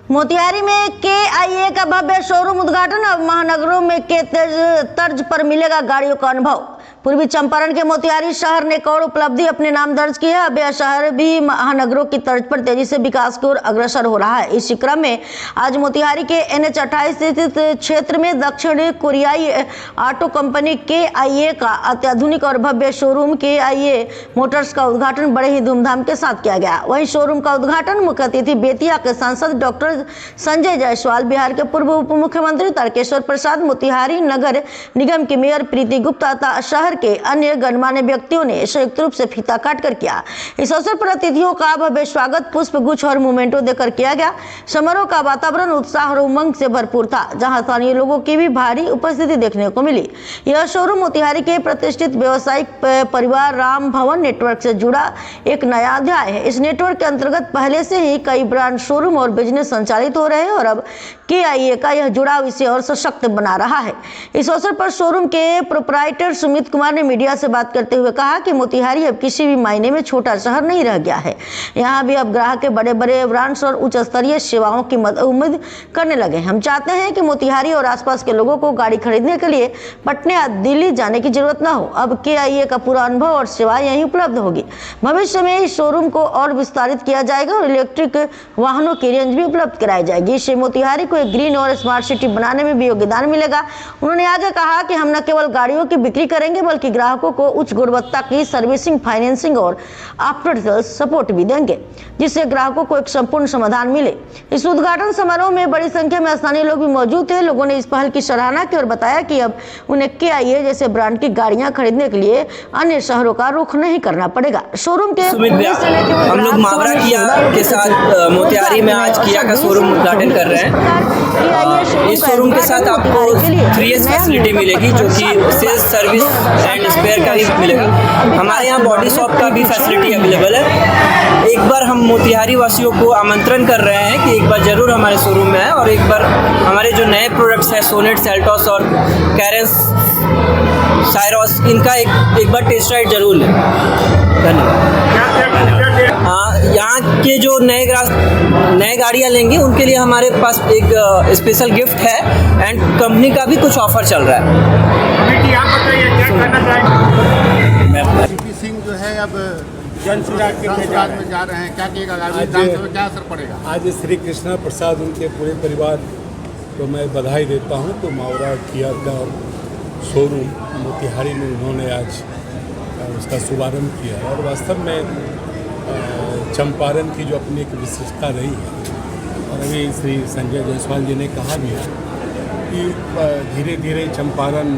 मोतिहारी में KIA का भव्य showroom उद्घाटन। अब महानगरों में के तर्ज पर मिलेगा गाड़ियों का अनुभव। पूर्वी चंपारण के मोतिहारी शहर ने एक और उपलब्धि अपने नाम दर्ज की है। अब यह शहर भी महानगरों की तर्ज पर तेजी से विकास की ओर अग्रसर हो रहा है। इसी क्रम में आज मोतिहारी के NH 28 स्थित क्षेत्र में दक्षिण कोरियाई ऑटो कंपनी KIA का अत्याधुनिक और भव्य शोरूम KIA मोटर्स का उद्घाटन बड़े ही धूमधाम के साथ किया गया। वहीं शोरूम का उद्घाटन मुख्य अतिथि बेतिया के सांसद डॉक्टर संजय जायसवाल, बिहार के पूर्व उप मुख्यमंत्री तारकेश्वर प्रसाद, मोतिहारी नगर निगम की मेयर प्रीति गुप्ता तथा शहर के अन्य गणमान्य व्यक्तियों ने संयुक्त रूप से फीता काटकर किया। इस अवसर पर अतिथियों का भव्य स्वागत पुष्प गुच्छ और मोमेंटो देकर किया गया। समारोह का वातावरण उत्साह और उमंग से भरपूर था, जहां स्थानीय लोगों की भी भारी उपस्थिति देखने को मिली। यह शोरूम मोतिहारी के प्रतिष्ठित व्यावसायिक परिवार राम भवन नेटवर्क से जुड़ा एक नया अध्याय है। इस नेटवर्क के अंतर्गत पहले से ही कई ब्रांड शोरूम और बिजनेस संचालित हो रहे हैं और अब KIA का यह जुड़ाव इसे और सशक्त बना रहा है। इस अवसर पर शोरूम के प्रोप्राइटर सुमित कुमार ने मीडिया से बात करते हुए कहा कि मोतिहारी अब किसी भी मायने में छोटा शहर नहीं रह गया है। यहाँ भी अब ग्राहक के बड़े बड़े ब्रांड्स और उच्च स्तरीय सेवाओं की उम्मीद करने लगे। हम चाहते हैं कि मोतिहारी और आसपास के लोगों को गाड़ी खरीदने के लिए पटना या दिल्ली जाने की जरूरत न हो। अब KIA का पूरा अनुभव और सेवाएं यहीं उपलब्ध होगी। भविष्य में इस शोरूम को और विस्तारित किया जाएगा और इलेक्ट्रिक वाहनों की रेंज भी उपलब्ध कराई जाएगी। इससे मोतिहारी को एक ग्रीन और स्मार्ट सिटी बनाने में भी योगदान मिलेगा। उन्होंने आगे कहा कि हम न केवल गाड़ियों की बिक्री करेंगे बल्कि ग्राहकों को उच्च गुणवत्ता की सर्विसिंग, फाइनेंसिंग और आफ्टर सेल्स सपोर्ट भी देंगे, जिससे ग्राहकों को एक संपूर्ण समाधान मिले। इस उद्घाटन समारोह में बड़ी संख्या में स्थानीय लोग भी मौजूद थे। लोगों ने इस पहल की सराहना की और बताया कि अब उन्हें KIA जैसे ब्रांड की गाड़ियां खरीदने के लिए अन्य शहरों का रुख नहीं करना पड़ेगा। शोरूम के हम लोग मावरा किया के साथ मोतिहारी में आज किया का शोरूम उद्घाटन कर रहे हैं। इस शोरूम के साथ आपको 3S फैसिलिटी मिलेगी, जो कि सेल्स, सर्विस एंड स्पेयर का भी मिलेगा। हमारे यहाँ बॉडी शॉप का भी फैसिलिटी अवेलेबल है। एक बार हम मोतिहारी वासियों को आमंत्रण कर रहे हैं कि एक बार जरूर हमारे शोरूम में आए और एक बार हमारे जो नए प्रोडक्ट्स हैं सोनेट, सेल्टॉस और कैरेंस, साइरोस, इनका एक बार टेस्ट राइड जरूर लें। धन्यवाद। हाँ, यहाँ के जो नए गाड़ियाँ लेंगे उनके लिए हमारे पास एक स्पेशल गिफ्ट है एंड कंपनी का भी कुछ ऑफर चल रहा है। आप बताइए क्या करना चाहेंगे? CP सिंह जो है अब जनसुराज में जा रहे हैं, क्या कहेगा? क्या असर पड़ेगा? आज श्री कृष्णा प्रसाद उनके पूरे परिवार को मैं बधाई देता हूं। तो मावरा किया का शोरूम मोतिहारी में उन्होंने आज उसका शुभारंभ किया और वास्तव में चंपारण की जो अपनी एक विशेषता रही है और अभी श्री संजय जायसवाल जी ने कहा भी है कि धीरे धीरे चंपारण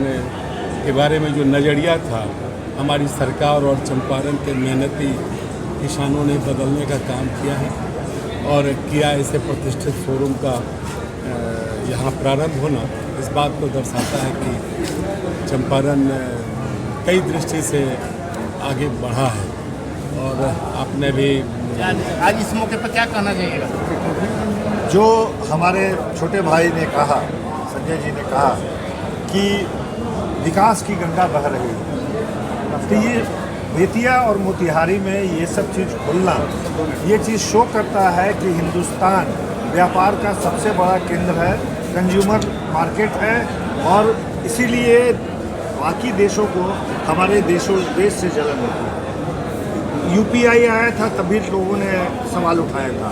के बारे में जो नज़रिया था हमारी सरकार और चंपारण के मेहनती किसानों ने बदलने का काम किया है और किया ऐसे प्रतिष्ठित शोरूम का यहाँ प्रारंभ होना इस बात को दर्शाता है कि चंपारण कई दृष्टि से आगे बढ़ा है। और आपने भी आज इस मौके पर क्या कहना चाहिएगा? जो हमारे छोटे भाई ने कहा, संजय जी ने कहा कि विकास की गंगा बह रही है, तो ये बेतिया और मोतिहारी में ये सब चीज़ खुलना, ये चीज़ शो करता है कि हिंदुस्तान व्यापार का सबसे बड़ा केंद्र है, कंज्यूमर मार्केट है और इसीलिए बाकी देशों को हमारे देश से जलन होती है। UPI आया था तभी लोगों ने सवाल उठाया था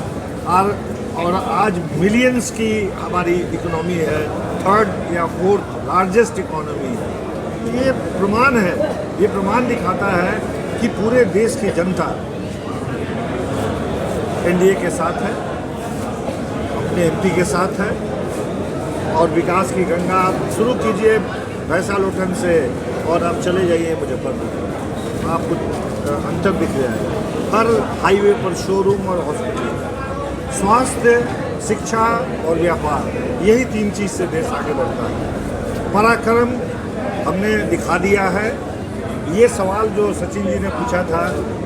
और आज मिलियंस की हमारी इकोनॉमी है, 3rd या 4th लार्जेस्ट इकोनॉमी है। ये प्रमाण है, ये प्रमाण दिखाता है कि पूरे देश की जनता NDA के साथ है, अपने MP के साथ है और विकास की गंगा आप शुरू कीजिए भैंसालोटन से और आप चले जाइए मुजफ्फरपुर, आपको अंतर दिख जाएगा। हर हाईवे पर शोरूम और हॉस्पिटल, स्वास्थ्य, शिक्षा और व्यापार, यही 3 चीज़ से देश आगे बढ़ता है। पराक्रम हमने दिखा दिया है। ये सवाल जो सचिन जी ने पूछा था,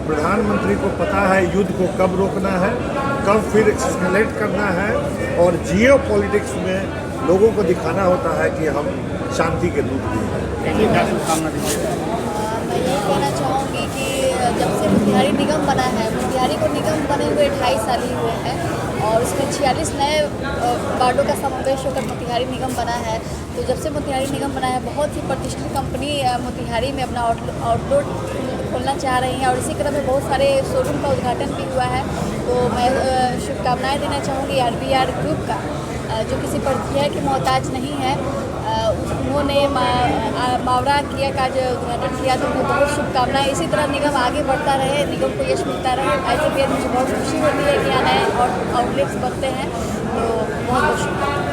प्रधानमंत्री को पता है युद्ध को कब रोकना है, कब फिर एक्सकेलेट करना है और जियो पॉलिटिक्स में लोगों को दिखाना होता है कि हम शांति के दूत भी हैं। क्या शुभकामना दीजिएगा? मैं ये कहना चाहूँगी कि जब से मोतिहारी निगम बना है, मोतिहारी को निगम बने हुए 2.5 साल ही हुए हैं और उसमें 46 नए वार्डों का समावेश होकर मोतिहारी निगम बना है। तो जब से मोतिहारी निगम बना है, बहुत ही प्रतिष्ठित कंपनी मोतिहारी में अपना आउटलेट खोलना चाह रही हैं और इसी क्रम में बहुत सारे शोरूम का उद्घाटन भी हुआ है। तो मैं शुभकामनाएं देना चाहूँगी RBR ग्रुप का, जो किसी परिचय की मोहताज नहीं है। उन्होंने मावरा किया का जो उद्घाटन किया, तो उन्हें बहुत शुभकामनाएं। इसी तरह निगम आगे बढ़ता रहे, निगम को यश मिलता रहे। ICPL मुझे बहुत खुशी होती है कि यहाँ नए आउटलेट्स बनते हैं, तो बहुत बहुत शुभकामनाएं।